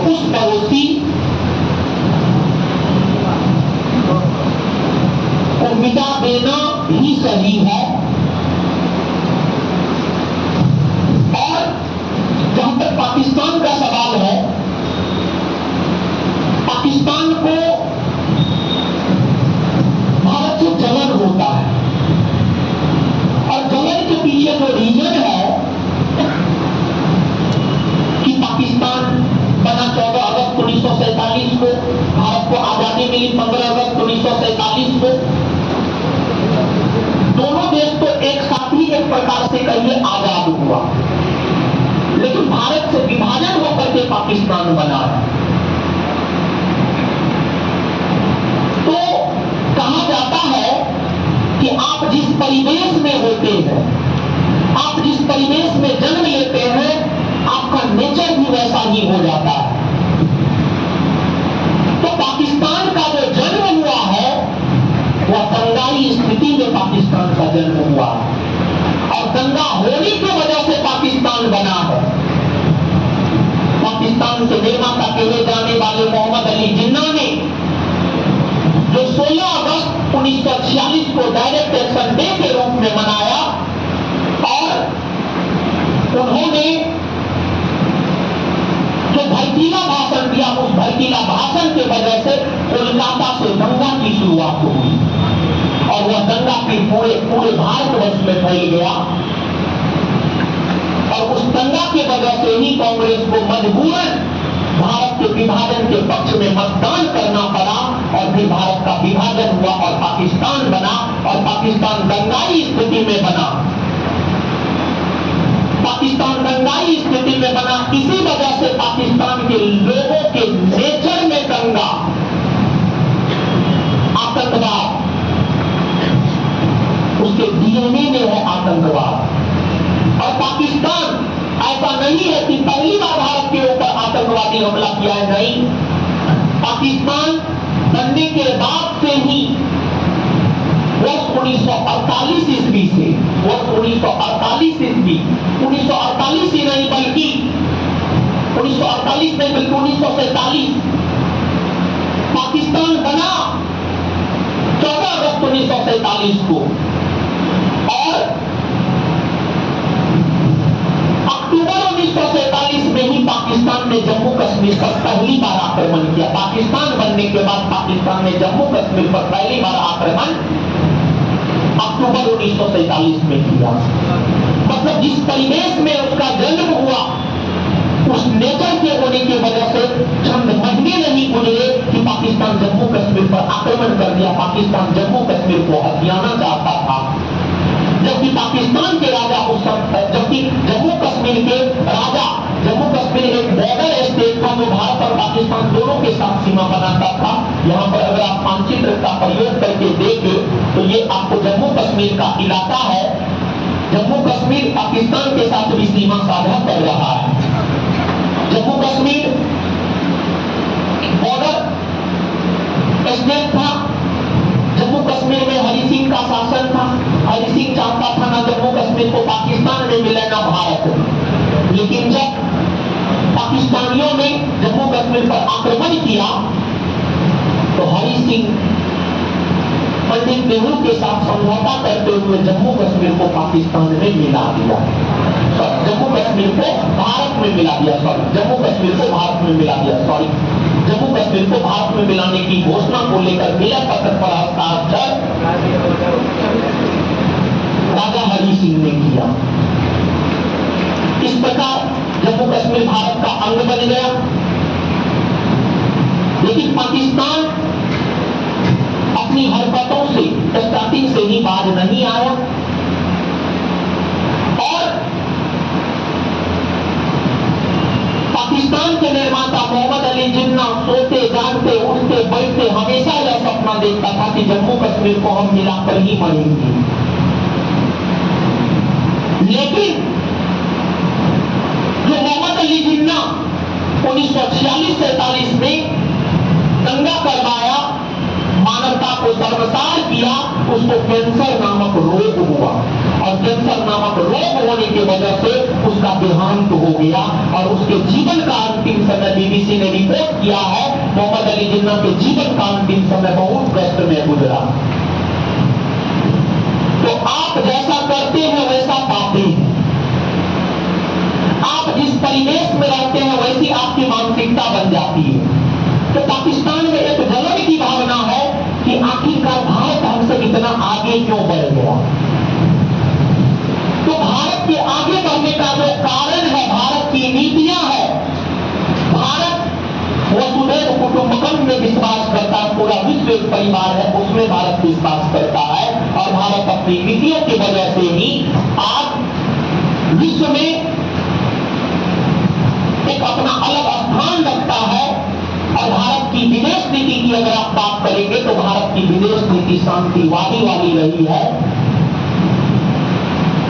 उस पड़ोसी को मिटा देना ही सही है। और जहां तक पाकिस्तान का सवाल है, पाकिस्तान को भारत से जलन होता है और जलन के पीछे जो रीजन है कि पाकिस्तान बना 14 अगस्त 1947 को, भारत को आजादी मिली 15 अगस्त 1947 को। दोनों देश तो एक साथ ही एक प्रकार से कहिए आजाद हुआ, लेकिन भारत से विभाजन होकर के पाकिस्तान बना है। तो कहा जाता है कि आप जिस परिवेश में होते हैं, आप जिस परिवेश में जन्म लेते हैं, आपका नेचर भी वैसा ही हो जाता है। तो पाकिस्तान का जो जन्म हुआ है वह दंगाई स्थिति में पाकिस्तान का जन्म हुआ है और दंगा होने की वजह से पाकिस्तान बना है। पाकिस्तान के निर्माता कहे जाने वाले मोहम्मद अली जिन्ना ने जो 16 अगस्त 1946 को डायरेक्ट एक्शन डे के रूप में मनाया और उन्होंने जो भड़कीला भाषण दिया, उस भड़कीला भाषण के वजह से कोलकाता से दंगा की शुरुआत हुई और वह दंगा फिर पूरे भारतवर्ष में फैल गया और उस दंगा की वजह से ही कांग्रेस को मजबूरन भारत के विभाजन के पक्ष में मतदान करना पड़ा और फिर भारत का विभाजन हुआ और पाकिस्तान बना और पाकिस्तान दंगाई स्थिति में बना। पाकिस्तान दंगाई स्थिति में बना इसी वजह से पाकिस्तान के लोगों के नेचर में दंगा, आतंकवाद, उसके डीएनए में है आतंकवाद। और पाकिस्तान ऐसा नहीं है कि पहली बार भारत के ऊपर आतंकवादी हमला किया है, नहीं। पाकिस्तान बनने के बाद से ही वर्ष 1948 ईस्वी से, वर्ष 1948 ईस्वी, 1948 ही नहीं बल्कि 1948 नहीं बल्कि 1947 पाकिस्तान बना 14 अगस्त 1947 को और अक्टूबर 1947 में ही पाकिस्तान ने जम्मू कश्मीर पर पहली बार आक्रमण किया। पाकिस्तान बनने के बाद पाकिस्तान ने जम्मू कश्मीर पर पहली बार आक्रमण अक्टूबर 1947 में किया। मतलब जिस परिवेश में उसका जन्म हुआ, उस नेचर के होने की वजह से चंद महीने नहीं गुजरे कि पाकिस्तान जम्मू कश्मीर पर आक्रमण कर दिया। पाकिस्तान जम्मू कश्मीर को हथियाना चाहता था, जबकि पाकिस्तान के राजा उस समय, जबकि जम्मू कश्मीर के राजा, जम्मू कश्मीर एक बॉर्डर स्टेट था जो भारत और पाकिस्तान दोनों के साथ सीमा बनाता था। यहाँ पर अगर आप मानचित्र का प्रयोग करके देखें तो ये आपको जम्मू कश्मीर का इलाका है। जम्मू कश्मीर पाकिस्तान के साथ भी सीमा साझा कर रहा है। जम्मू कश्मीर बॉर्डर स्टेट था। जम्मू कश्मीर में हरि सिंह का शासन था। हरि सिंह चाहता था ना जम्मू कश्मीर को पाकिस्तान में मिले ना भारत में। लेकिन जब पाकिस्तानियों ने जम्मू कश्मीर पर आक्रमण किया तो हरि सिंह पंडित नेहरू के साथ समझौता करते हुए जम्मू कश्मीर को पाकिस्तान में मिला दिया। जम्मू कश्मीर को भारत में मिला दिया, जम्मू कश्मीर को भारत में मिला दिया, जम्मू कश्मीर को भारत में मिलाने की घोषणा को लेकर मिलन पत्र पर हस्ताक्षर राजा हरि सिंह ने किया। इस प्रकार जम्मू कश्मीर भारत का अंग बन गया। लेकिन पाकिस्तान अपनी हरकतों से स्टार्टिंग से ही बाज नहीं आया और पाकिस्तान के निर्माता मोहम्मद अली जिन्ना सोते जागते उठते बैठते हमेशा यह सपना देखता था कि जम्मू कश्मीर को हम मिलाकर ही मरेंगे। लेकिन जो मोहम्मद अली जिन्ना 1946-47 में दंगा करवाया, मानवता को शर्मसार किया, उसको कैंसर नामक रोग हुआ और कैंसर नामक रोग होने की वजह से उसका देहांत हो गया और उसके जीवन का अंतिम समय बीबीसी ने रिपोर्ट किया है मोहम्मद अली जिन्ना के जीवन का अंतिम समय बहुत कष्ट में गुजरा। तो आप जैसा करते हैं वैसा पाते हैं। आप जिस परिवेश में रहते हैं वैसी आपकी मानसिकता बन जाती है। तो पाकिस्तान में एक जलन की भावना है कि आखिरकार भारत हमसे इतना आगे क्यों बढ़ गया। तो भारत के आगे बढ़ने का जो कारण है, भारत की नीतियां है। भारत वसुधैव कुटुंबकम में विश्वास करता है, पूरा विश्व एक परिवार है, उसमें भारत विश्वास करता है। और भारत अपनी नीतियों की वजह से ही आज विश्व में एक अपना अलग स्थान रखता है। और भारत की विदेश नीति की अगर आप बात करेंगे तो भारत की विदेश नीति शांतिवादी वाली रही है।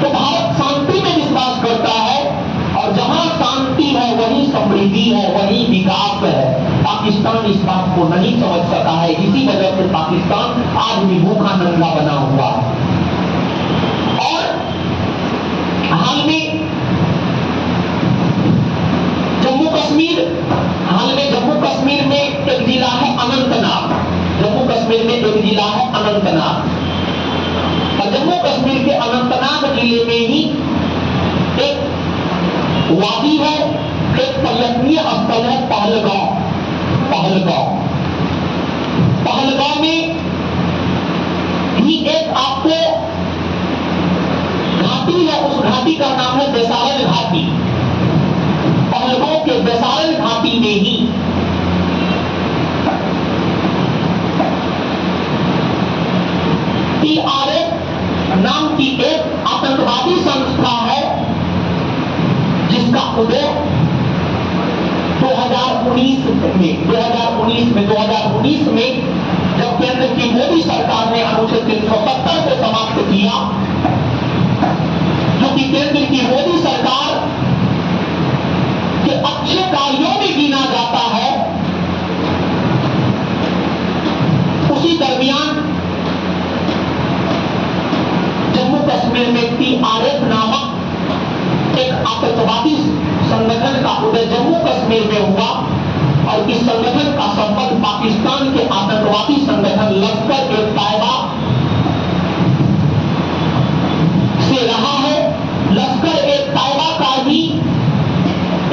तो भारत शांति में विश्वास करता है और जहां शांति है वहीं समृद्धि है, वहीं विकास है। पाकिस्तान इस बात को नहीं समझ सका है, इसी वजह से पाकिस्तान आज भी भूखा नंगा बना हुआ है। और हाल में जम्मू कश्मीर में एक जिला है अनंतनाग। जम्मू कश्मीर में एक जिला है अनंतनाग। और जम्मू कश्मीर के अनंतनाग जिले में ही एक वादी है, एक पर्यटनीय स्थल है पहलगांव। पहलगांव में ही एक आपको घाटी है, उस घाटी का नाम है बेसारन घाटी। पहलगांव के बेसारन घाटी में ही TRF नाम की एक आतंकवादी संस्था है जिसका उदय 2019 में जब केंद्र की मोदी सरकार ने अनुच्छेद 370 को समाप्त किया, जो कि केंद्र की मोदी सरकार के अच्छे कार्यों में गिना जाता है, उसी दरमियान जम्मू कश्मीर में TRF नामक एक आतंकवादी संगठन का उदय जम्मू कश्मीर में हुआ। और इस संगठन का संबंध पाकिस्तान के आतंकवादी संगठन लश्कर-ए-तैयबा से रहा है। लश्कर-ए-तैयबा का ही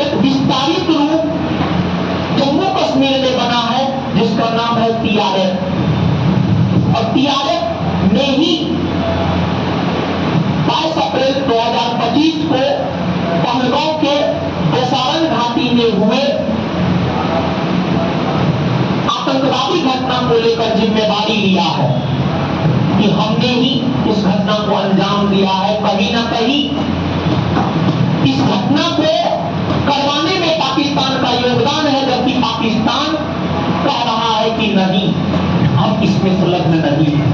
एक विस्तारित रूप जम्मू कश्मीर में बना है जिसका नाम है TRF। और TRF ने ही 22 अप्रैल 2025 को पहलगांव के बेसारन घाटी में हुए आतंकवादी घटना को लेकर जिम्मेदारी लिया है कि हमने ही इस घटना को अंजाम दिया है। कहीं ना कहीं इस घटना को करवाने में पाकिस्तान का योगदान है, जबकि पाकिस्तान कह रहा है कि नहीं, हम इसमें संलग्न नहीं है।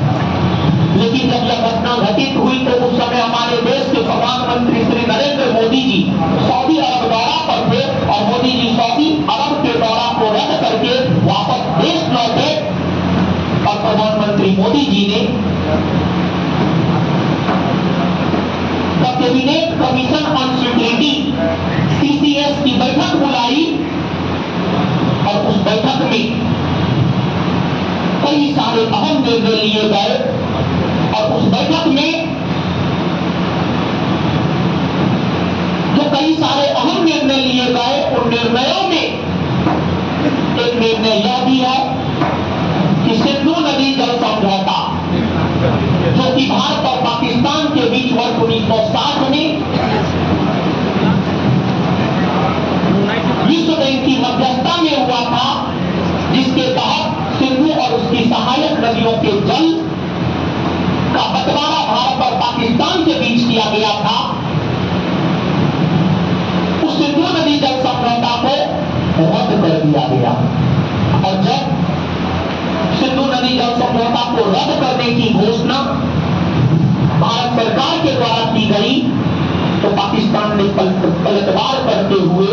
लेकिन जब यह घटना घटित हुई तो उस समय हमारे देश के प्रधानमंत्री श्री नरेंद्र मोदी जी सऊदी अरब दौरा पर थे और मोदी जी सऊदी अरब के दौरा को रद्द करके वापस देश लौटे। और प्रधानमंत्री मोदी जी ने cabinet commission on security CCS की बैठक बुलाई और उस बैठक में कई सारे अहम निर्णय लिए गए। और उस बैठक में जो कई सारे अहम निर्णय लिए गए, उन निर्णयों में एक निर्णय यह भी है कि सिंधु नदी जल समझौता, जो कि भारत और पाकिस्तान के बीच वर्ष 1960 में विश्व बैंक की मध्यस्थता में हुआ था, जिसके तहत सिंधु और उसकी सहायक नदियों के जल का बंटवारा भारत और पाकिस्तान के बीच किया गया था। उस सिंधु नदी जल समझौता को रद्द कर दिया गया। और जब सिंधु नदी जल समझौता को रद्द करने की घोषणा भारत सरकार के द्वारा की गई तो पाकिस्तान ने पलटवार करते हुए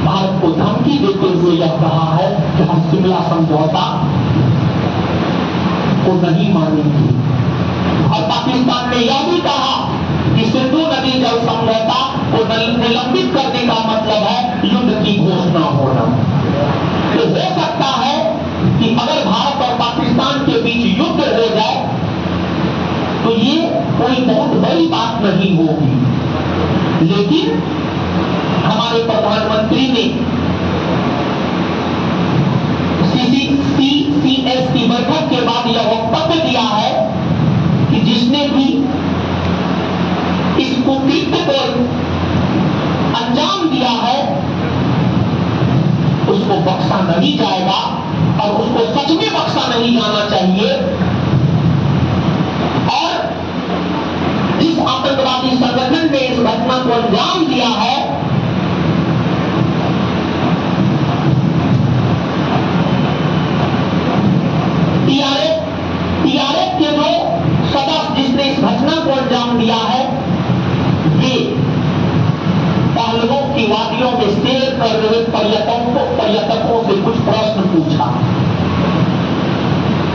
भारत को धमकी देते हुए यह कहा है कि हम शिमला समझौता को नहीं मानेंगे। और पाकिस्तान ने यह भी कहा कि सिंधु नदी जल समझौता को निलंबित करने का मतलब है युद्ध की घोषणा होना। हो सकता है कि अगर भारत और पाकिस्तान के बीच युद्ध हो जाए तो ये कोई बहुत बड़ी बात नहीं होगी, लेकिन हमारे प्रधानमंत्री ने CCS की बैठक के बाद यह वक्तव्य दिया है कि जिसने भी इस कुकृत्य को अंजाम दिया है उसको बख्शा नहीं जाएगा और उसको सच में बख्शा नहीं जाना चाहिए। और जिस आतंकवादी संगठन ने इस घटना को अंजाम दिया है टीआरएफ के जो सदस्य जिसने इस घटना को अंजाम दिया है ये पहलवों की वादियों में सैर कर रहे पर्यटकों से कुछ प्रश्न पूछा।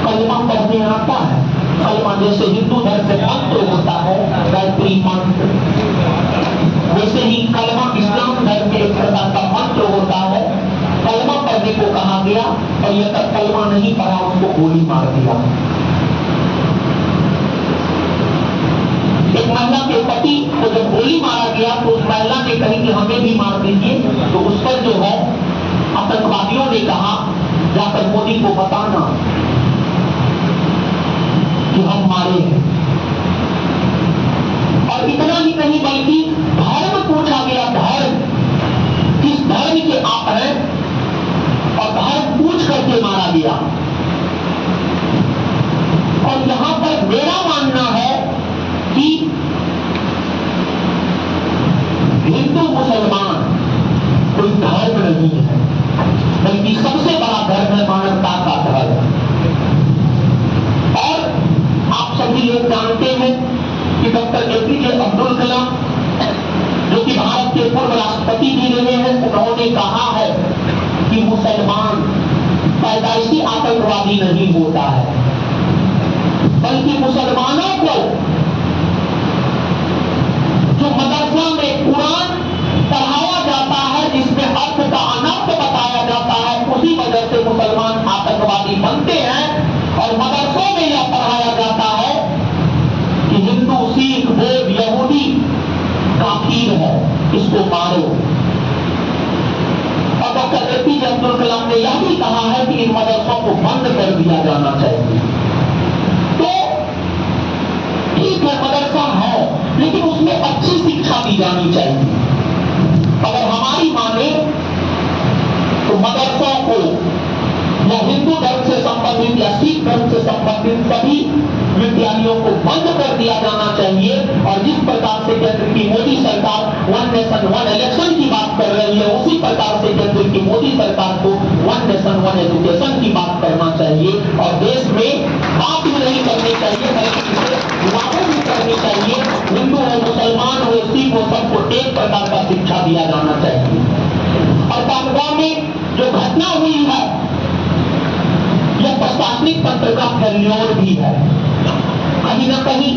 कलमा पढ़ने आता है, कलमा जैसे हिंदू धर्म से मंत्र होता है गायत्री मंत्र, वैसे ही कलमा इस्लाम धर्म के एक प्रकार का मंत्र होता है। कलमा पढ़ने को कहा गया और यह तक कलमा नहीं पढ़ा उसको गोली मार दिया। एक महिला के पति को जब गोली मारा गया तो उस महिला ने कही कि हमें भी मार दीजिए, तो उस पर जो है आतंकवादियों ने कहा जाकर मोदी को बताना कि हम मारे हैं। और इतना ही नहीं बल्कि धर्म पूछा गया, धर्म किस धर्म के आप हैं, और धर्म पूछ करके मारा गया। और यहां पर मेरा मानना है कि हिंदू मुसलमान कोई धर्म नहीं है, बल्कि सबसे बड़ा धर्म है मानवता का धर्म। और आप सभी लोग जानते हैं कि डॉक्टर APJ अब्दुल कलाम जो कि भारत के पूर्व राष्ट्रपति भी रहे हैं, उन्होंने कहा है कि मुसलमान पैदाइशी आतंकवादी नहीं होता है, बल्कि मुसलमानों को जो मदरसा में कुरान पढ़ाया जाता है जिसमें अर्थ का अनर्थ बताया जाता है, उसी वजह से मुसलमान आतंकवादी बनते हैं। और मदरसों में यह पढ़ाया जाता है कि हिंदू, सिख, बौद्ध, यहूदी काफिर है, इसको मारो। और डॉक्टर APJ अब्दुल कलाम ने यह भी कहा है कि इन मदरसों को बंद कर दिया जाना चाहिए। तो ठीक है, मदरसा है, लेकिन उसमें अच्छी शिक्षा दी जानी चाहिए। अगर हमारी माने तो मदरसों को या हिंदू धर्म से संबंधित या सिख धर्म से संबंधित सभी विद्यालयों को बंद कर दिया जाना चाहिए। और जिस प्रकार से केंद्र की मोदी सरकार वन नेशन वन इलेक्शन की बात कर रही है, उसी प्रकार से केंद्र की मोदी सरकार को वन नेशन वन एजुकेशन की बात करना चाहिए। और देश में बात भी नहीं करनी चाहिए, बल्कि इसे लागू भी करनी चाहिए। हिंदू हो, मुसलमान हो, सिख हो, सबको एक प्रकार का शिक्षा दिया जाना चाहिए। और पहलगाम में जो घटना हुई है यह प्रशासनिक तंत्र का फेल्योर भी है। कहीं न कहीं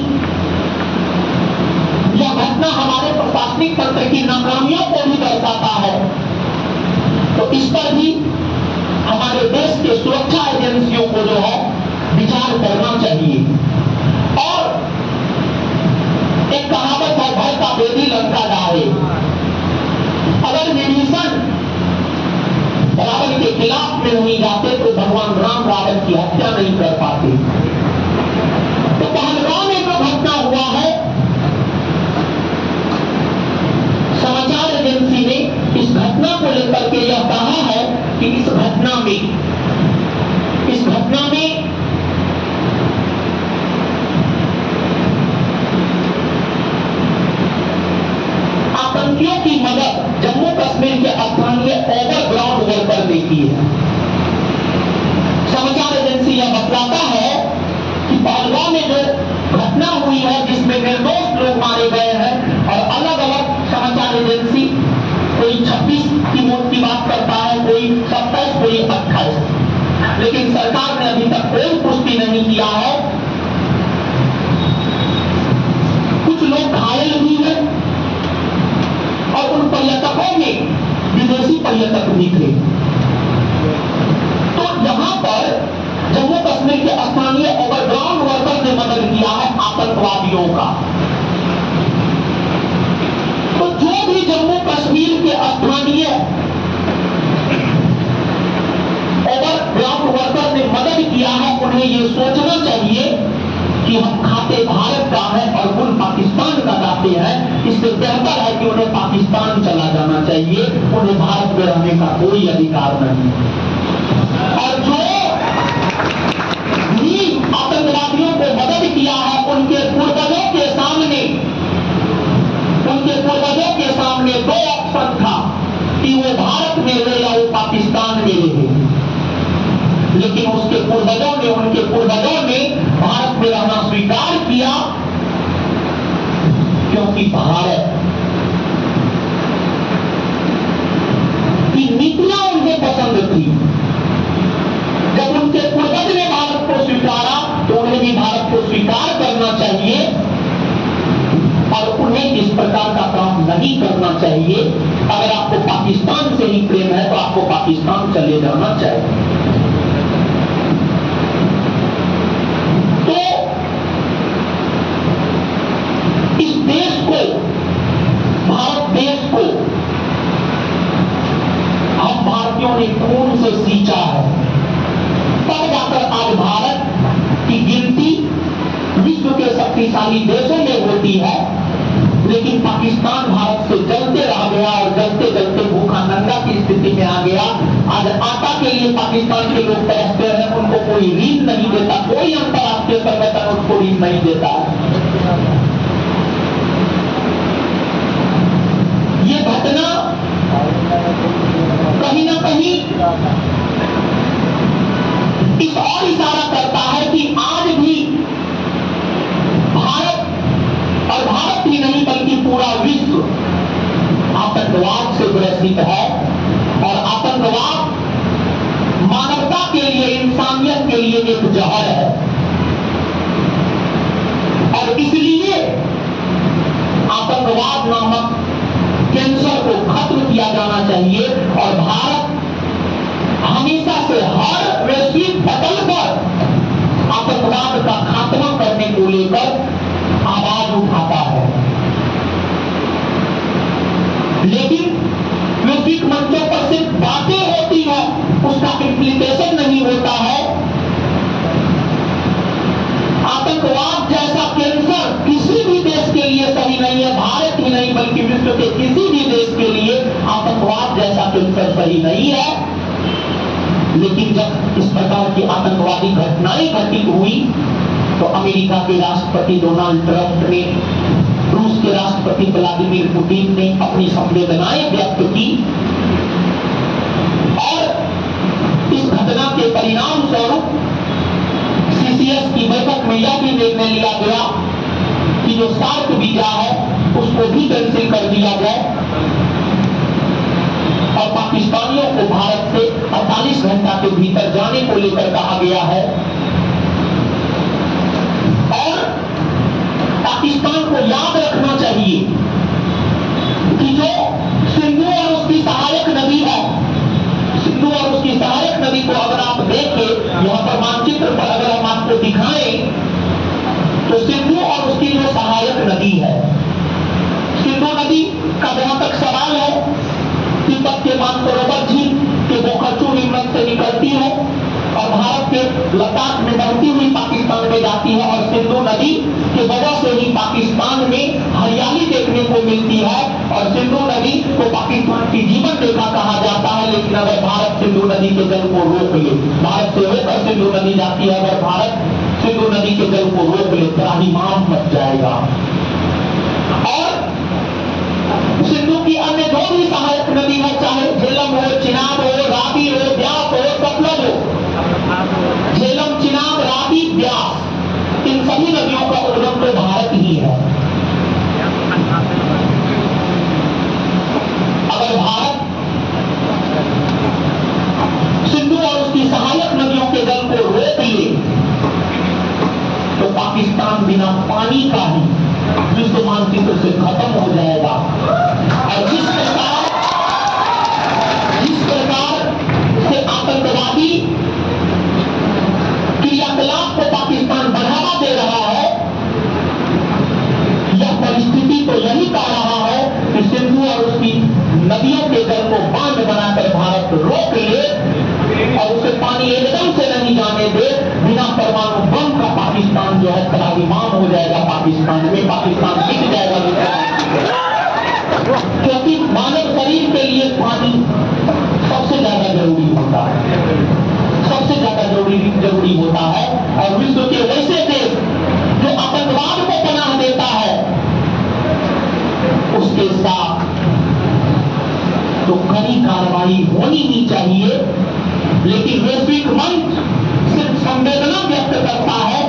यह घटना हमारे प्रशासनिक तंत्र की नाकामियों को भी दर्शाता है। तो इस पर भी हमारे देश के सुरक्षा एजेंसियों को जो है विचार करना चाहिए। और एक कहावत है, भय का बेदी लंका डाले। अगर विभीषण रावण के खिलाफ में नहीं जाते तो भगवान राम रावण की हत्या नहीं कर पाते। तो पहलगाम में जो घटना हुआ है, समाचार एजेंसी ने इस घटना को लेकर के यह कहा है कि इस घटना में आतंकियों की मदद जम्मू कश्मीर के स्थानीय ओवरग्राउंड वर्कर ने की है। समाचार एजेंसी यह बतलाता है कि पहलगाम में जो घटना हुई है जिसमें निर्दोष लोग मारे गए हैं, और अलग अलग समाचार एजेंसी कोई 26 की मौत की बात करता है, कोई 27, कोई 28, लेकिन सरकार ने अभी तक कोई पुष्टि नहीं किया है। कुछ लोग घायल भी हैं और उन पर्यटकों में विदेशी पर्यटक भी थे। मदद किया है उन्हें ये सोचना चाहिए कि हम खाते भारत का है और गुण पाकिस्तान का गाते हैं। इससे बेहतर है कि उन्हें पाकिस्तान चला जाना चाहिए, उन्हें भारत में रहने का कोई अधिकार नहीं। और जो भी आतंकवादियों को मदद किया है उनके पूर्वजों के सामने दो ऑप्शन था कि वो भारत में रहे या वो पाकिस्तान में रहे, लेकिन उनके पूर्वजों ने भारत में रहना स्वीकार किया, क्योंकि भारत की नीतियां उन्हें पसंद थी। जब उनके पूर्वज ने भारत को स्वीकारा तो उन्हें भी भारत को स्वीकार करना चाहिए और उन्हें इस प्रकार का काम नहीं करना चाहिए। अगर आपको पाकिस्तान से ही प्रेम है तो आपको पाकिस्तान चले जाना चाहिए। तो इस देश को, भारत देश को हम भारतीयों ने खून से सींचा है, तब जाकर आज भारत की गिनती विश्व के शक्तिशाली देशों में होती है। लेकिन पाकिस्तान भारत से जलते रह गया और जलते जलते भूखा नंगा की स्थिति में आ गया। आज आटा के लिए पाकिस्तान के लोग तरसते हैं, उनको कोई ऋण नहीं देता, कोई अंतर्राष्ट्रीय संगठन उनको ऋण नहीं देता है। ये घटना कहीं ना कहीं इस और इशारा करता है कि आज भी भारत, और भारत ही नहीं बल्कि पूरा विश्व आतंकवाद से ग्रसित है। और आतंकवाद मानवता के लिए, इंसानियत के लिए एक जहर है। और इसलिए आतंकवाद नामक कैंसर को खत्म किया जाना चाहिए। और भारत हमेशा से हर वैश्विक पटल पर आतंकवाद का खात्मा करने को लेकर आवाज उठाता है, लेकिन वैश्विक मंचों पर सिर्फ बातें होती है, उसका इम्प्लीकेशन नहीं होता है। आतंकवाद जैसा कैंसर किसी भी देश के लिए सही नहीं है, भारत ही नहीं बल्कि विश्व के किसी भी देश के लिए आतंकवाद जैसा कैंसर सही नहीं है। लेकिन जब इस प्रकार की आतंकवादी घटनाएं घटित हुई तो अमेरिका के राष्ट्रपति डोनाल्ड ट्रंप ने, रूस के राष्ट्रपति व्लादिमीर पुतिन ने अपनी संवेदनाएं व्यक्त की। और इस घटना के परिणाम स्वरूप सीसीएस की बैठक में यह भी निर्णय लिया गया कि जो सार्क वीजा है उसको भी कैंसिल कर दिया जाए और पाकिस्तानियों को भारत से 48 घंटा के भीतर जाने को लेकर कहा गया है। और पाकिस्तान को याद रखना चाहिए कि जो सिंधु और उसकी सहायक नदी है, सिंधु और उसकी सहायक नदी को अगर आप देखें, यहाँ पर मानचित्र पर अगर हम आपको दिखाएं तो सिंधु और उसकी जो सहायक नदी है, सिंधु नदी का जहां तक सवाल है, तिब्बत के मानसरोवर झील के बोखरचू हिमनद से निकलती है और भारत के लद्दाख में बहती हुई पाकिस्तान में जाती है। और सिंधु नदी की वजह से ही पाकिस्तान में हरियाली देखने को मिलती है और सिंधु नदी को पाकिस्तान की जीवन रेखा कहा जाता है। लेकिन अगर भारत सिंधु नदी के जल को रोक ले, भारत से होकर सिंधु नदी जाती है, अगर भारत सिंधु नदी के जल को रोक ले, त्राहिमाम मच जाएगा। और सिंधु की अन्य जो भी सहायक नदी है, चाहे झेलम हो, चिनाब हो, रावी हो, ब्यास हो, सतलज हो, झेलम, चिनाब, रावी, ब्यास, इन सभी नदियों का उद्गम तो भारत ही है। अगर भारत सिंधु और उसकी सहायक नदियों के जल को रोक ले तो पाकिस्तान बिना पानी का ही विश्व मानचित्र से खत्म हो जाएगा। और जिस प्रकार से आतंकवादी क्रियाकलाप को पाकिस्तान बढ़ावा दे रहा है, यह परिस्थिति तो यही कह रहा है कि सिंधु और उसकी नदियों के जल को बांध बनाकर भारत रोक ले और उसे पानी एकदम से नहीं जाने कार्रवाई होनी ही चाहिए, लेकिन वैश्विक मंच सिर्फ संवेदना व्यक्त करता है,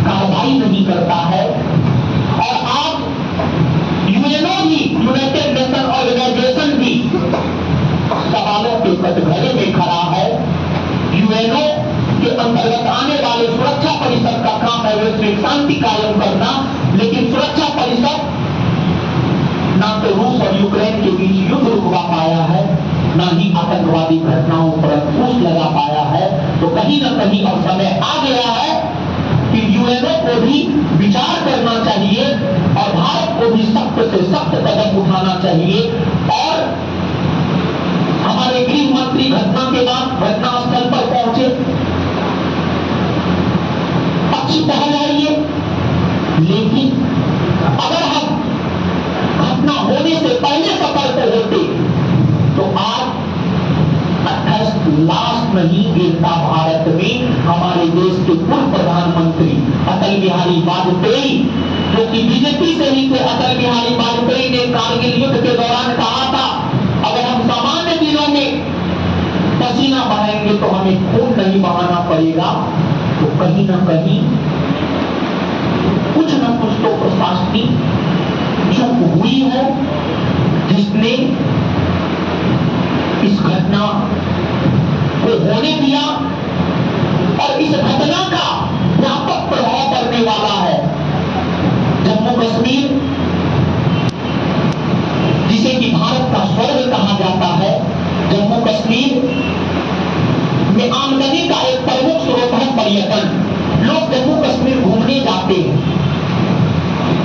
कार्रवाई नहीं करता है। और आज यूएनओ भी, यूनाइटेड नेशन ऑर्गेनाइजेशन भी सवालों के कटघरे में खड़ा है। यूएनओ के अंतर्गत आने वाले सुरक्षा परिषद का काम है वैश्विक शांति कायम करना, लेकिन सुरक्षा परिषद ना तो रूस और यूक्रेन के बीच युद्ध रुकवा पाया है, ना ही आतंकवादी घटनाओं पर अंकुश लगा पाया है। तो कहीं ना कहीं अब समय आ गया है कि यूएनओ को भी विचार करना चाहिए और भारत को भी सख्त से सख्त कदम उठाना चाहिए। और हमारे गृह मंत्री घटना के बाद घटनास्थल पर पहुंचे, अच्छी पहल है ये, लेकिन अगर हम घटना होने से पहले सतर्क होते तो आज 28 लाश नहीं गिरता भारत में। हमारे देश के पूर्व प्रधानमंत्री अटल बिहारी वाजपेयी, जो कि बीजेपी से ही थे, अटल बिहारी वाजपेयी ने कारगिल युद्ध के दौरान कहा था, अगर हम सामान्य दिनों में पसीना बहाएंगे तो हमें खून नहीं बहाना पड़ेगा। तो कहीं ना कहीं कुछ न कुछ तो प्रशासनिक चूक हुई है, जिसने इस घटना को होने दिया और इस घटना का व्यापक प्रभाव पड़ने वाला है। जम्मू कश्मीर, जिसे कि भारत का स्वर्ग कहा जाता है, जम्मू कश्मीर में आमदनी का एक प्रमुख स्रोत है पर्यटन। लोग जम्मू कश्मीर घूमने जाते हैं।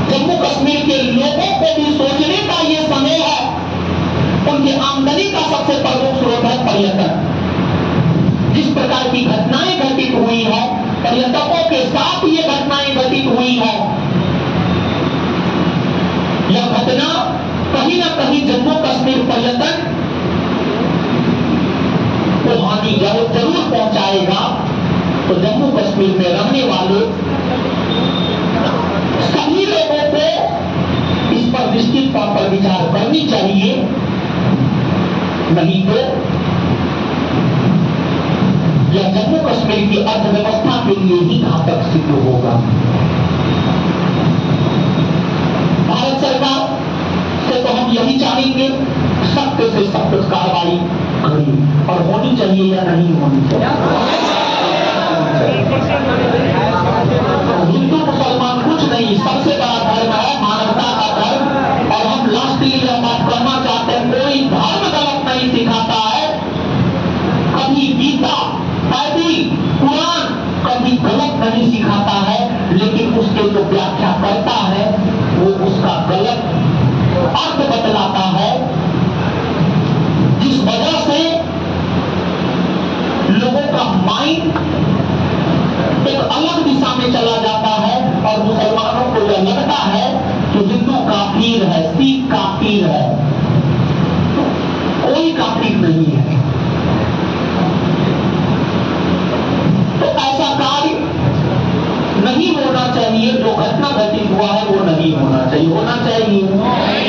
जम्मू कश्मीर के लोगों को भी सोचने का ये समय है, उनकी आमदनी का सबसे प्रमुख स्रोत है पर्यटन। जिस प्रकार की घटनाएं घटित हुई है, पर्यटकों के साथ ये घटनाएं घटित हुई है, यह घटना कहीं ना कहीं जम्मू कश्मीर पर्यटन को हानि जरूर पहुंचाएगा। तो जम्मू कश्मीर में रहने वाले सभी लोगों को इस पर निश्चित तौर पर विचार करनी चाहिए, नहीं तो यह जम्मू कश्मीर की अर्थव्यवस्था के लिए ही घातक सिद्ध होगा। भारत सरकार से तो हम यही चाहेंगे, सख्त से सख्त कार्रवाई करें, और होनी चाहिए या नहीं होनी चाहिए। हिंदू मुसलमान कुछ नहीं, सबसे बड़ा धर्म है मानवता का धर्म। और हम लास्टली यह बात कहना चाहते हैं, कोई धर्म गलत नहीं सिखाता है। कभी गीता, बाइबिल, कुरान कभी गलत नहीं सिखाता है, लेकिन उसके जो व्याख्या करता है वो उसका गलत अर्थ बतलाता है, जिस वजह से लोगों का माइंड एक अलग दिशा में चला जाता है। और मुसलमानों को यह लगता है कि हिंदू काफिर है, सिख काफिर है। कोई काफिर नहीं है। तो ऐसा कार्य नहीं होना चाहिए, जो घटना घटित हुआ है वो नहीं होना चाहिए। होना चाहिए